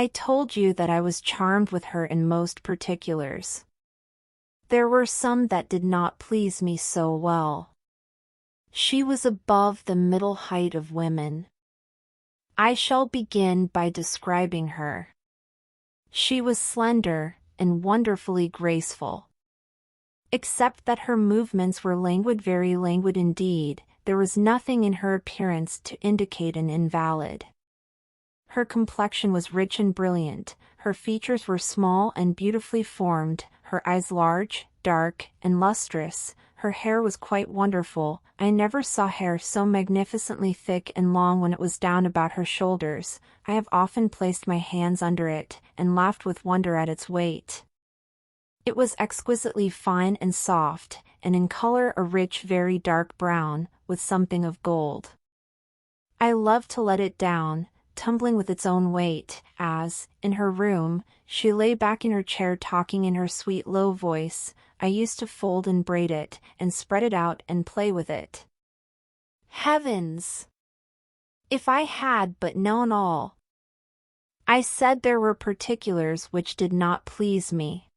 I told you that I was charmed with her in most particulars. There were some that did not please me so well. She was above the middle height of women. I shall begin by describing her. She was slender and wonderfully graceful. Except that her movements were languid, very languid indeed, there was nothing in her appearance to indicate an invalid. Her complexion was rich and brilliant, her features were small and beautifully formed, her eyes large, dark, and lustrous, her hair was quite wonderful. I never saw hair so magnificently thick and long when it was down about her shoulders. I have often placed my hands under it, and laughed with wonder at its weight. It was exquisitely fine and soft, and in color a rich, very dark brown, with something of gold. I loved to let it down, tumbling with its own weight, as, in her room, she lay back in her chair talking in her sweet low voice. I used to fold and braid it, and spread it out and play with it. Heavens! If I had but known all! I said there were particulars which did not please me.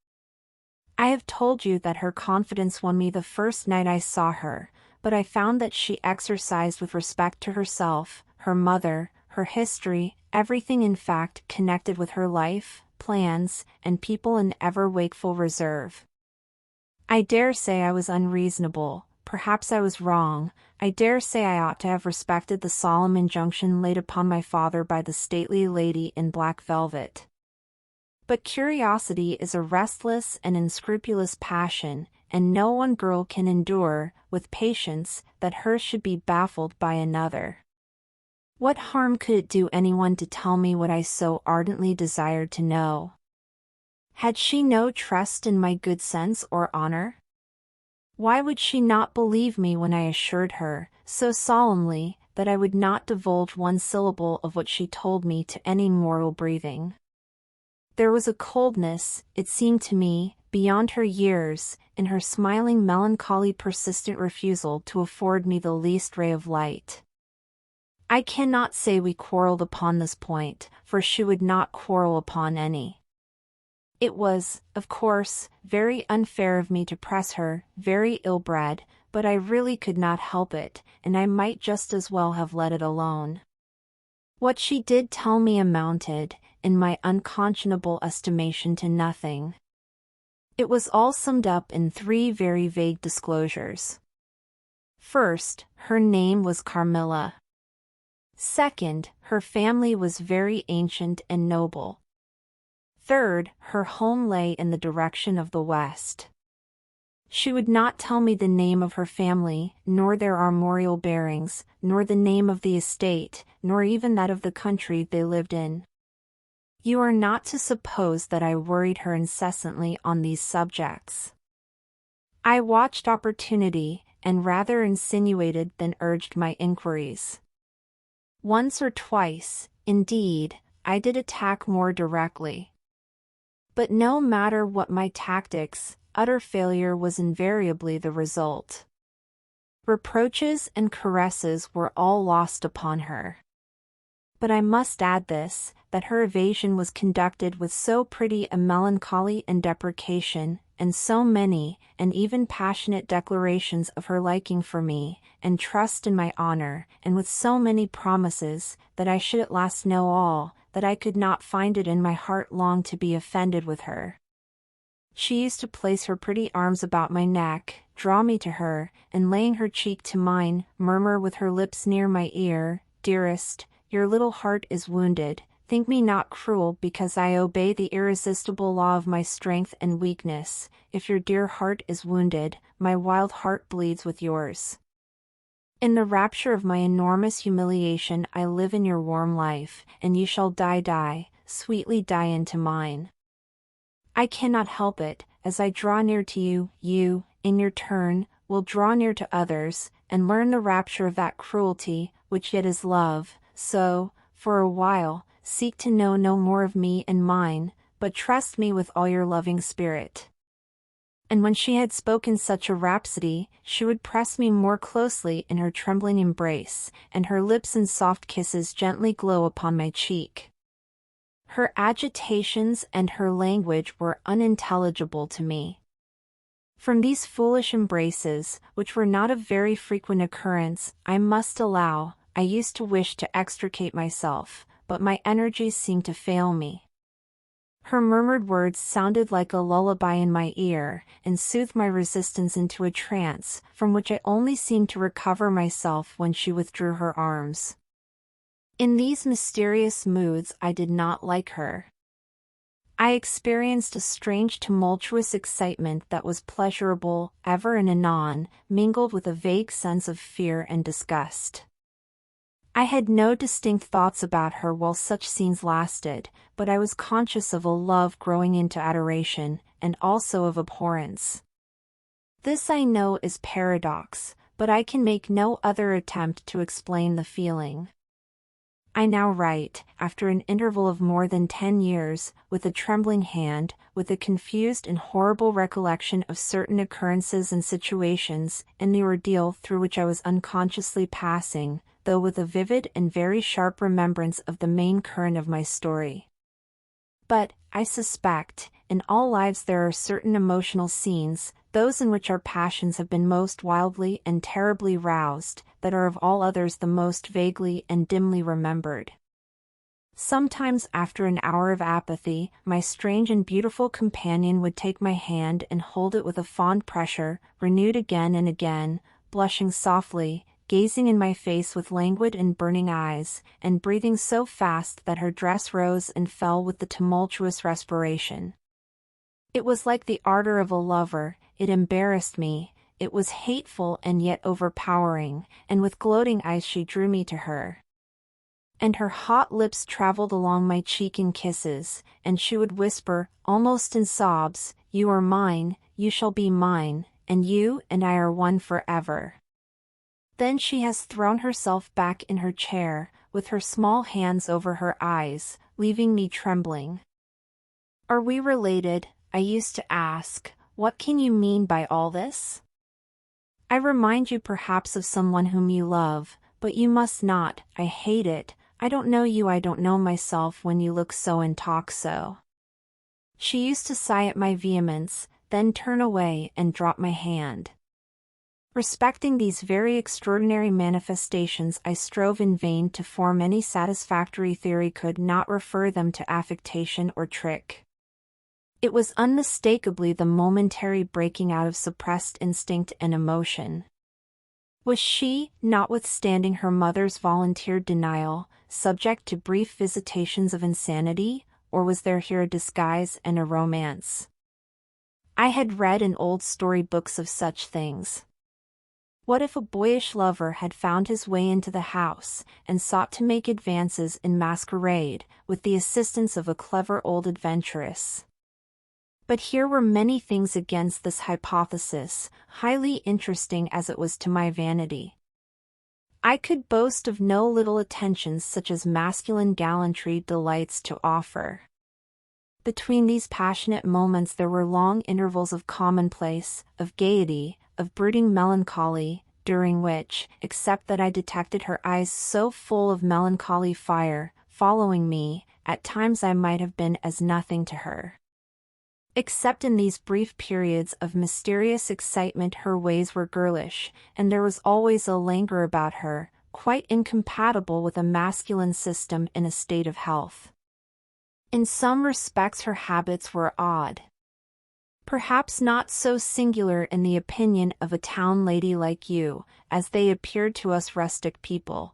I have told you that her confidence won me the first night I saw her, but I found that she exercised with respect to herself, her mother, her history, everything in fact connected with her life, plans, and people an ever-wakeful reserve. I dare say I was unreasonable, perhaps I was wrong, I dare say I ought to have respected the solemn injunction laid upon my father by the stately lady in black velvet. But curiosity is a restless and unscrupulous passion, and no one girl can endure, with patience, that hers should be baffled by another. What harm could it do anyone to tell me what I so ardently desired to know? Had she no trust in my good sense or honor? Why would she not believe me when I assured her, so solemnly, that I would not divulge one syllable of what she told me to any mortal breathing? There was a coldness, it seemed to me, beyond her years, in her smiling melancholy persistent refusal to afford me the least ray of light. I cannot say we quarreled upon this point, for she would not quarrel upon any. It was, of course, very unfair of me to press her, very ill-bred, but I really could not help it, and I might just as well have let it alone. What she did tell me amounted, in my unconscionable estimation, to nothing. It was all summed up in 3 very vague disclosures. First, her name was Carmilla. Second, her family was very ancient and noble. Third, her home lay in the direction of the west. She would not tell me the name of her family, nor their armorial bearings, nor the name of the estate, nor even that of the country they lived in. You are not to suppose that I worried her incessantly on these subjects. I watched opportunity, and rather insinuated than urged my inquiries. Once or twice, indeed, I did attack more directly. But no matter what my tactics, utter failure was invariably the result. Reproaches and caresses were all lost upon her. But I must add this, that her evasion was conducted with so pretty a melancholy and deprecation, and so many, and even passionate declarations of her liking for me, and trust in my honor, and with so many promises, that I should at last know all, that I could not find it in my heart long to be offended with her. She used to place her pretty arms about my neck, draw me to her, and laying her cheek to mine, murmur with her lips near my ear, "Dearest, your little heart is wounded. Think me not cruel because I obey the irresistible law of my strength and weakness. If your dear heart is wounded, my wild heart bleeds with yours. In the rapture of my enormous humiliation I live in your warm life, and you shall die, sweetly die into mine. I cannot help it, as I draw near to you, you, in your turn, will draw near to others, and learn the rapture of that cruelty, which yet is love, so, for a while, seek to know no more of me and mine, but trust me with all your loving spirit." And when she had spoken such a rhapsody, she would press me more closely in her trembling embrace, and her lips in soft kisses gently glow upon my cheek. Her agitations and her language were unintelligible to me. From these foolish embraces, which were not of very frequent occurrence, I must allow, I used to wish to extricate myself, but my energies seemed to fail me. Her murmured words sounded like a lullaby in my ear, and soothed my resistance into a trance, from which I only seemed to recover myself when she withdrew her arms. In these mysterious moods I did not like her. I experienced a strange tumultuous excitement that was pleasurable, ever and anon, mingled with a vague sense of fear and disgust. I had no distinct thoughts about her while such scenes lasted, but I was conscious of a love growing into adoration, and also of abhorrence. This I know is paradox, but I can make no other attempt to explain the feeling. I now write, after an interval of more than 10 years, with a trembling hand, with a confused and horrible recollection of certain occurrences and situations, and the ordeal through which I was unconsciously passing, though with a vivid and very sharp remembrance of the main current of my story. But, I suspect, in all lives there are certain emotional scenes, those in which our passions have been most wildly and terribly roused, that are of all others the most vaguely and dimly remembered. Sometimes after an hour of apathy, my strange and beautiful companion would take my hand and hold it with a fond pressure, renewed again and again, blushing softly, gazing in my face with languid and burning eyes, and breathing so fast that her dress rose and fell with the tumultuous respiration. It was like the ardor of a lover, it embarrassed me, it was hateful and yet overpowering, and with gloating eyes she drew me to her. And her hot lips traveled along my cheek in kisses, and she would whisper, almost in sobs, "You are mine, you shall be mine, and you and I are one forever." Then she has thrown herself back in her chair, with her small hands over her eyes, leaving me trembling. "Are we related?" I used to ask. "What can you mean by all this? I remind you perhaps of someone whom you love, but you must not, I hate it, I don't know you, I don't know myself when you look so and talk so." She used to sigh at my vehemence, then turn away and drop my hand. Respecting these very extraordinary manifestations I strove in vain to form any satisfactory theory, could not refer them to affectation or trick. It was unmistakably the momentary breaking out of suppressed instinct and emotion. Was she, notwithstanding her mother's volunteered denial, subject to brief visitations of insanity, or was there here a disguise and a romance? I had read in old story books of such things. What if a boyish lover had found his way into the house, and sought to make advances in masquerade, with the assistance of a clever old adventuress? But here were many things against this hypothesis, highly interesting as it was to my vanity. I could boast of no little attentions such as masculine gallantry delights to offer. Between these passionate moments there were long intervals of commonplace, of gaiety, of brooding melancholy, during which, except that I detected her eyes so full of melancholy fire, following me, at times I might have been as nothing to her. Except in these brief periods of mysterious excitement her ways were girlish, and there was always a languor about her, quite incompatible with a masculine system in a state of health. In some respects her habits were odd. Perhaps not so singular in the opinion of a town lady like you, as they appeared to us rustic people.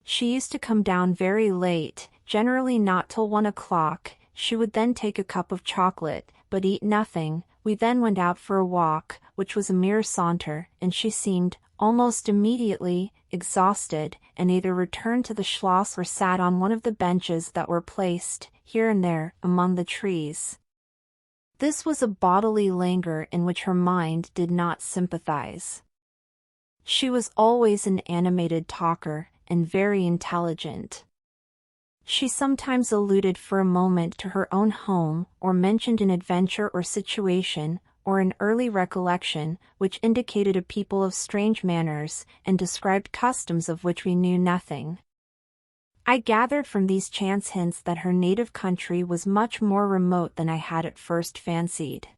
She used to come down very late, generally not till 1 o'clock, she would then take a cup of chocolate, but eat nothing. We then went out for a walk, which was a mere saunter, and she seemed, almost immediately, exhausted, and either returned to the schloss or sat on one of the benches that were placed, here and there, among the trees. This was a bodily languor in which her mind did not sympathize. She was always an animated talker, and very intelligent. She sometimes alluded for a moment to her own home, or mentioned an adventure or situation, or an early recollection, which indicated a people of strange manners, and described customs of which we knew nothing. I gathered from these chance hints that her native country was much more remote than I had at first fancied.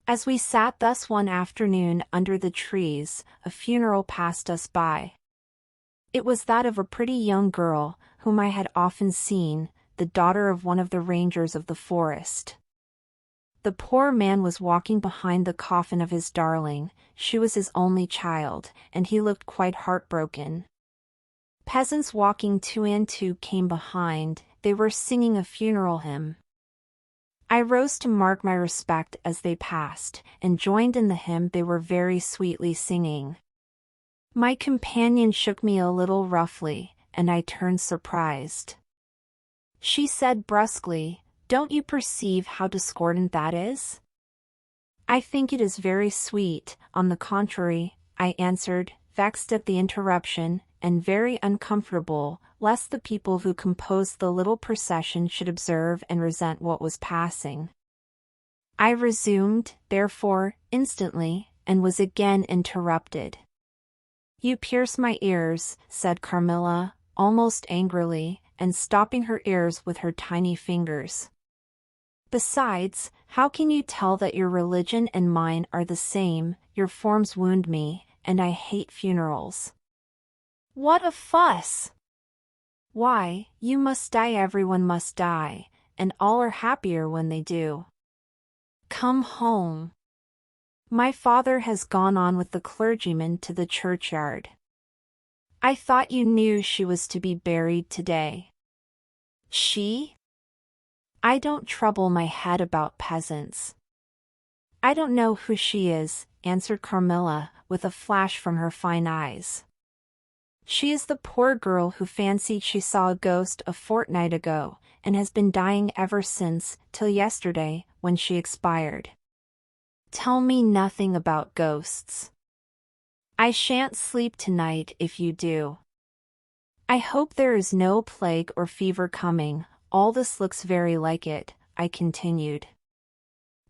As we sat thus one afternoon under the trees, a funeral passed us by. It was that of a pretty young girl, whom I had often seen, the daughter of one of the rangers of the forest. The poor man was walking behind the coffin of his darling, she was his only child, and he looked quite heartbroken. Peasants walking two and two came behind, they were singing a funeral hymn. I rose to mark my respect as they passed, and joined in the hymn they were very sweetly singing. My companion shook me a little roughly, and I turned surprised. She said brusquely, "Don't you perceive how discordant that is?" "I think it is very sweet, on the contrary," I answered, vexed at the interruption, and very uncomfortable, lest the people who composed the little procession should observe and resent what was passing. I resumed, therefore, instantly, and was again interrupted. "You pierce my ears," said Carmilla, almost angrily, and stopping her ears with her tiny fingers. "Besides, how can you tell that your religion and mine are the same? Your forms wound me, and I hate funerals." "What a fuss!" "Why, you must die, everyone must die, and all are happier when they do. Come home. My father has gone on with the clergyman to the churchyard. I thought you knew she was to be buried today." "She? I don't trouble my head about peasants." "I don't know who she is," answered Carmilla, with a flash from her fine eyes. "She is the poor girl who fancied she saw a ghost a fortnight ago, and has been dying ever since, till yesterday, when she expired." "Tell me nothing about ghosts. I shan't sleep tonight if you do. I hope there is no plague or fever coming, all this looks very like it," I continued.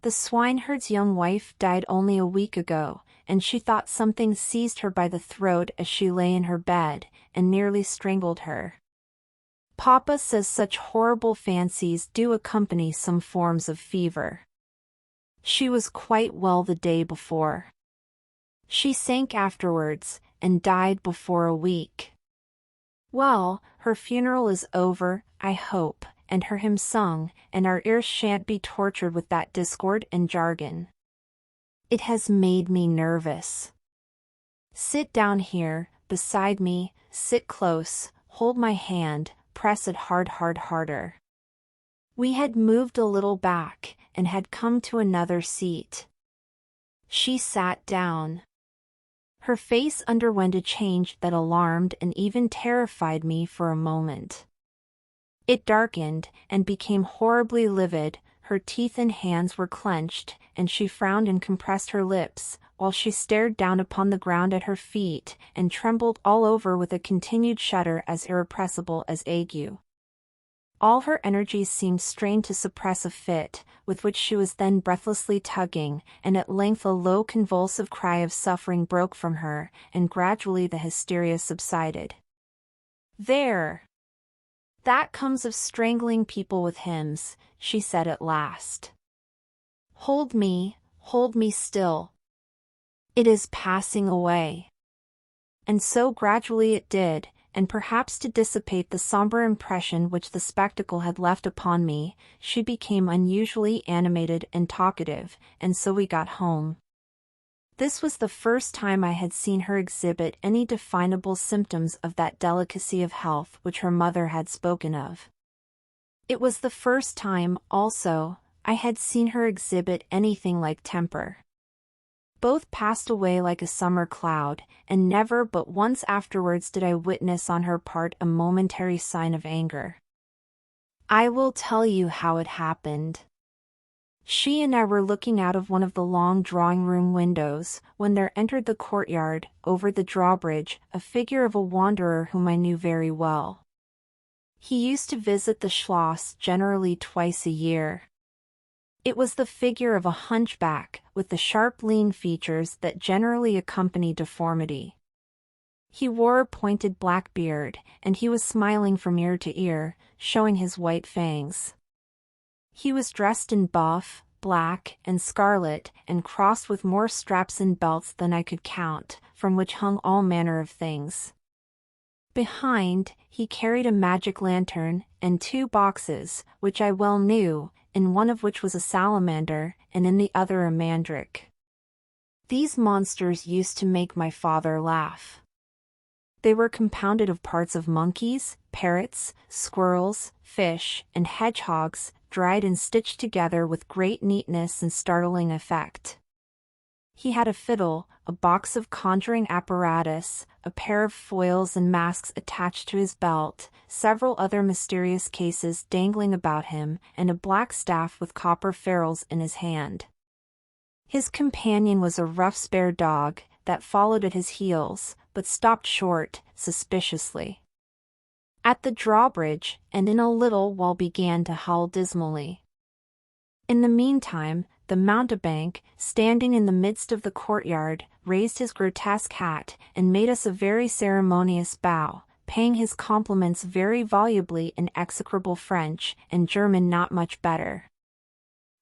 "The swineherd's young wife died only a week ago, and she thought something seized her by the throat as she lay in her bed, and nearly strangled her. Papa says such horrible fancies do accompany some forms of fever. She was quite well the day before. She sank afterwards, and died before a week. Well, her funeral is over, I hope, and her hymn sung, and our ears shan't be tortured with that discord and jargon. It has made me nervous. Sit down here, beside me, sit close, hold my hand, press it harder. We had moved a little back, and had come to another seat. She sat down. Her face underwent a change that alarmed and even terrified me for a moment. It darkened, and became horribly livid, her teeth and hands were clenched, and she frowned and compressed her lips, while she stared down upon the ground at her feet, and trembled all over with a continued shudder as irrepressible as ague. All her energies seemed strained to suppress a fit, with which she was then breathlessly tugging, and at length a low convulsive cry of suffering broke from her, and gradually the hysteria subsided. "There! That comes of strangling people with hymns," she said at last. Hold me still. It is passing away." And so gradually it did, and perhaps to dissipate the somber impression which the spectacle had left upon me, she became unusually animated and talkative, and so we got home. This was the first time I had seen her exhibit any definable symptoms of that delicacy of health which her mother had spoken of. It was the first time, also, I had seen her exhibit anything like temper. Both passed away like a summer cloud, and never but once afterwards did I witness on her part a momentary sign of anger. I will tell you how it happened. She and I were looking out of one of the long drawing-room windows, when there entered the courtyard, over the drawbridge, a figure of a wanderer whom I knew very well. He used to visit the Schloss generally twice a year. It was the figure of a hunchback, with the sharp lean features that generally accompany deformity. He wore a pointed black beard, and he was smiling from ear to ear, showing his white fangs. He was dressed in buff, black, and scarlet, and crossed with more straps and belts than I could count, from which hung all manner of things. Behind, he carried a magic lantern, and 2 boxes, which I well knew, in one of which was a salamander, and in the other a mandrake. These monsters used to make my father laugh. They were compounded of parts of monkeys, parrots, squirrels, fish, and hedgehogs, dried and stitched together with great neatness and startling effect. He had a fiddle, a box of conjuring apparatus, a pair of foils and masks attached to his belt, several other mysterious cases dangling about him, and a black staff with copper ferrules in his hand. His companion was a rough spare dog, that followed at his heels, but stopped short, suspiciously, at the drawbridge, and in a little while began to howl dismally. In the meantime, the mountebank, standing in the midst of the courtyard, raised his grotesque hat, and made us a very ceremonious bow, paying his compliments very volubly in execrable French, and German not much better.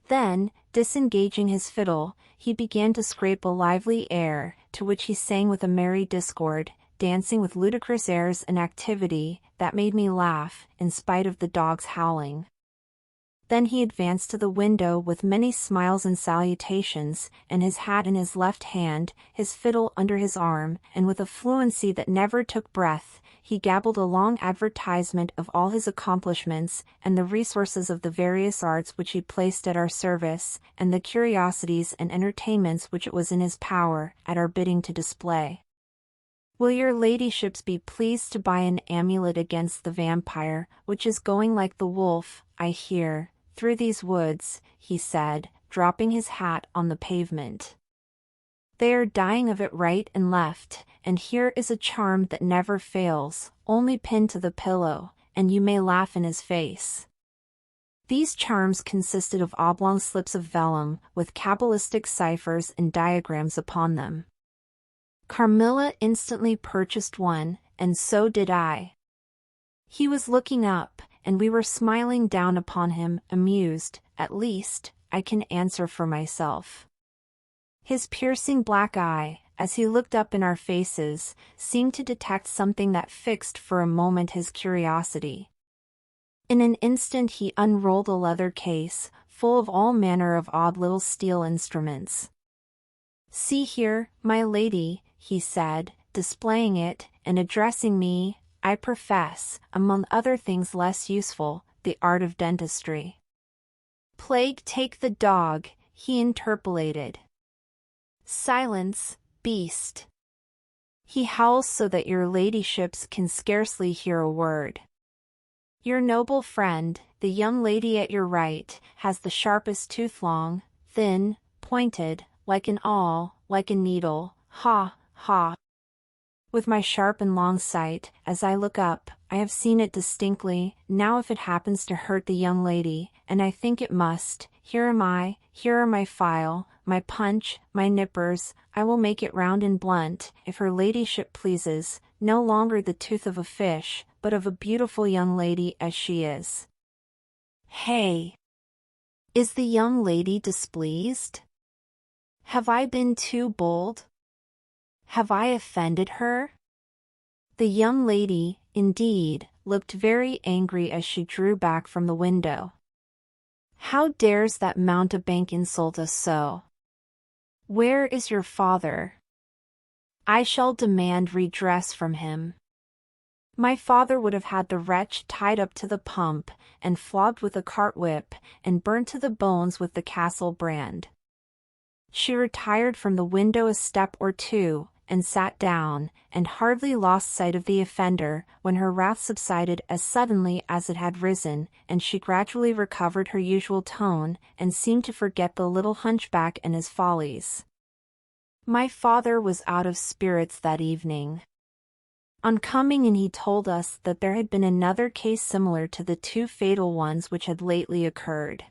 Then, disengaging his fiddle, he began to scrape a lively air, to which he sang with a merry discord, dancing with ludicrous airs and activity, that made me laugh, in spite of the dog's howling. Then he advanced to the window with many smiles and salutations, and his hat in his left hand, his fiddle under his arm, and with a fluency that never took breath, he gabbled a long advertisement of all his accomplishments, and the resources of the various arts which he placed at our service, and the curiosities and entertainments which it was in his power, at our bidding, to display. "Will your ladyships be pleased to buy an amulet against the vampire, which is going like the wolf, I hear, through these woods," he said, dropping his hat on the pavement. "They are dying of it right and left, and here is a charm that never fails, only pinned to the pillow, and you may laugh in his face." These charms consisted of oblong slips of vellum, with cabalistic ciphers and diagrams upon them. Carmilla instantly purchased one, and so did I. He was looking up, and we were smiling down upon him, amused, at least, I can answer for myself. His piercing black eye, as he looked up in our faces, seemed to detect something that fixed for a moment his curiosity. In an instant he unrolled a leather case, full of all manner of odd little steel instruments. "See here, my lady," he said, displaying it, and addressing me, "I profess, among other things less useful, the art of dentistry." "Plague take the dog," he interpolated. "Silence, beast. He howls so that your ladyships can scarcely hear a word. Your noble friend, the young lady at your right, has the sharpest tooth, long, thin, pointed, like an awl, like a needle, ha, ha. With my sharp and long sight, as I look up, I have seen it distinctly. Now if it happens to hurt the young lady, and I think it must, here am I, here are my file, my punch, my nippers, I will make it round and blunt, if her ladyship pleases, no longer the tooth of a fish, but of a beautiful young lady as she is." Hey! Is the young lady displeased? Have I been too bold? Have I offended her? The young lady, indeed, looked very angry as she drew back from the window. "How dares that mountebank insult us so? Where is your father? I shall demand redress from him." My father would have had the wretch tied up to the pump, and flogged with a cart whip, and burnt to the bones with the castle brand. She retired from the window a step or two, and sat down, and hardly lost sight of the offender, when her wrath subsided as suddenly as it had risen, and she gradually recovered her usual tone, and seemed to forget the little hunchback and his follies. My father was out of spirits that evening. On coming in he told us that there had been another case similar to the 2 fatal ones which had lately occurred.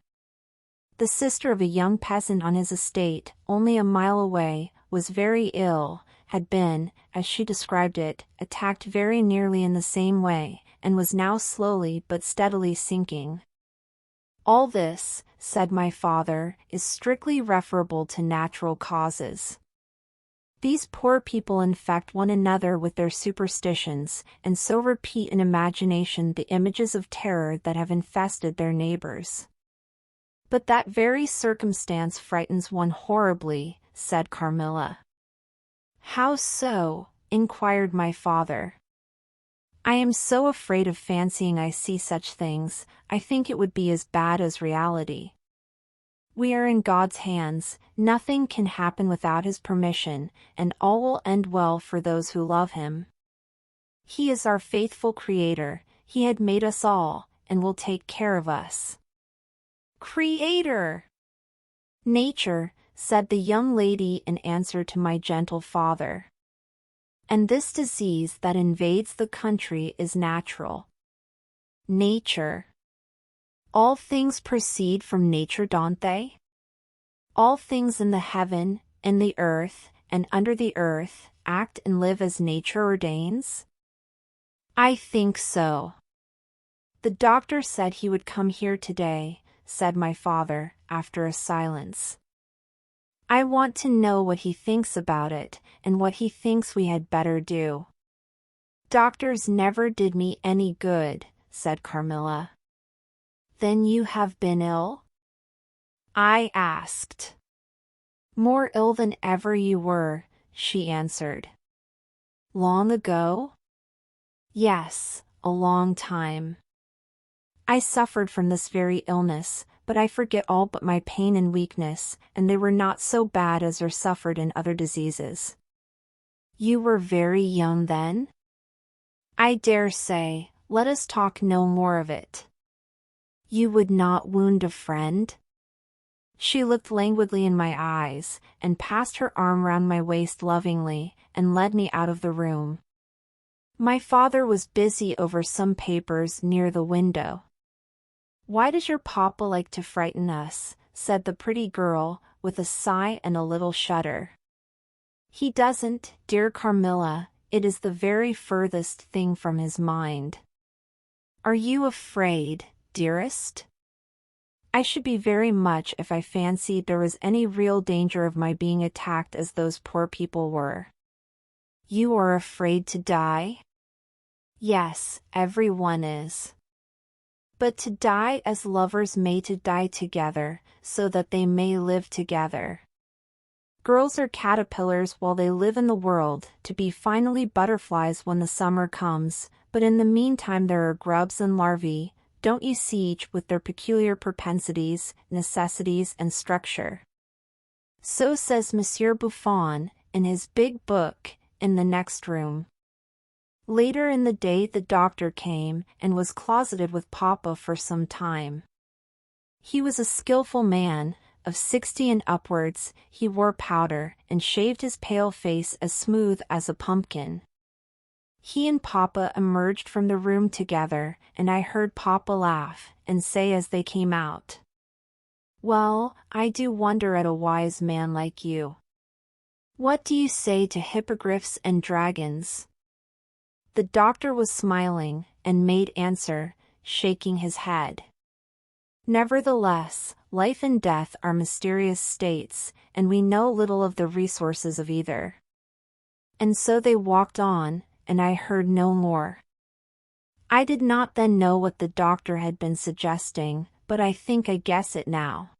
The sister of a young peasant on his estate, only a mile away, was very ill, had been, as she described it, attacked very nearly in the same way, and was now slowly but steadily sinking. All this, said my father, is strictly referable to natural causes. These poor people infect one another with their superstitions, and so repeat in imagination the images of terror that have infested their neighbors. But that very circumstance frightens one horribly, said Carmilla. How so? Inquired my father. I am so afraid of fancying I see such things. I think it would be as bad as reality. We are in God's hands, nothing can happen without His permission, and all will end well for those who love Him. He is our faithful Creator, He had made us all, and will take care of us. Creator! Nature, said the young lady in answer to my gentle father. And this disease that invades the country is natural. Nature. All things proceed from nature, don't they? All things in the heaven, in the earth, and under the earth, act and live as nature ordains? I think so. The doctor said he would come here today, said my father, after a silence. I want to know what he thinks about it, and what he thinks we had better do. Doctors never did me any good, said Carmilla. Then you have been ill? I asked. More ill than ever you were, she answered. Long ago? Yes, a long time. I suffered from this very illness, but I forget all but my pain and weakness, and they were not so bad as are suffered in other diseases. You were very young then? I dare say, let us talk no more of it. You would not wound a friend? She looked languidly in my eyes, and passed her arm round my waist lovingly, and led me out of the room. My father was busy over some papers near the window. Why does your papa like to frighten us? Said the pretty girl, with a sigh and a little shudder. He doesn't, dear Carmilla, it is the very furthest thing from his mind. Are you afraid, dearest? I should be very much if I fancied there was any real danger of my being attacked as those poor people were. You are afraid to die? Yes, every one is. But to die as lovers may to die together, so that they may live together. Girls are caterpillars while they live in the world, to be finally butterflies when the summer comes, but in the meantime there are grubs and larvae, don't you see, each with their peculiar propensities, necessities and structure. So says Monsieur Buffon, in his big book, in the next room. Later in the day the doctor came, and was closeted with Papa for some time. He was a skilful man, of 60 and upwards, he wore powder, and shaved his pale face as smooth as a pumpkin. He and Papa emerged from the room together, and I heard Papa laugh, and say as they came out, Well, I do wonder at a wise man like you. What do you say to hippogriffs and dragons? The doctor was smiling, and made answer, shaking his head. Nevertheless, life and death are mysterious states, and we know little of the resources of either. And so they walked on, and I heard no more. I did not then know what the doctor had been suggesting, but I think I guess it now.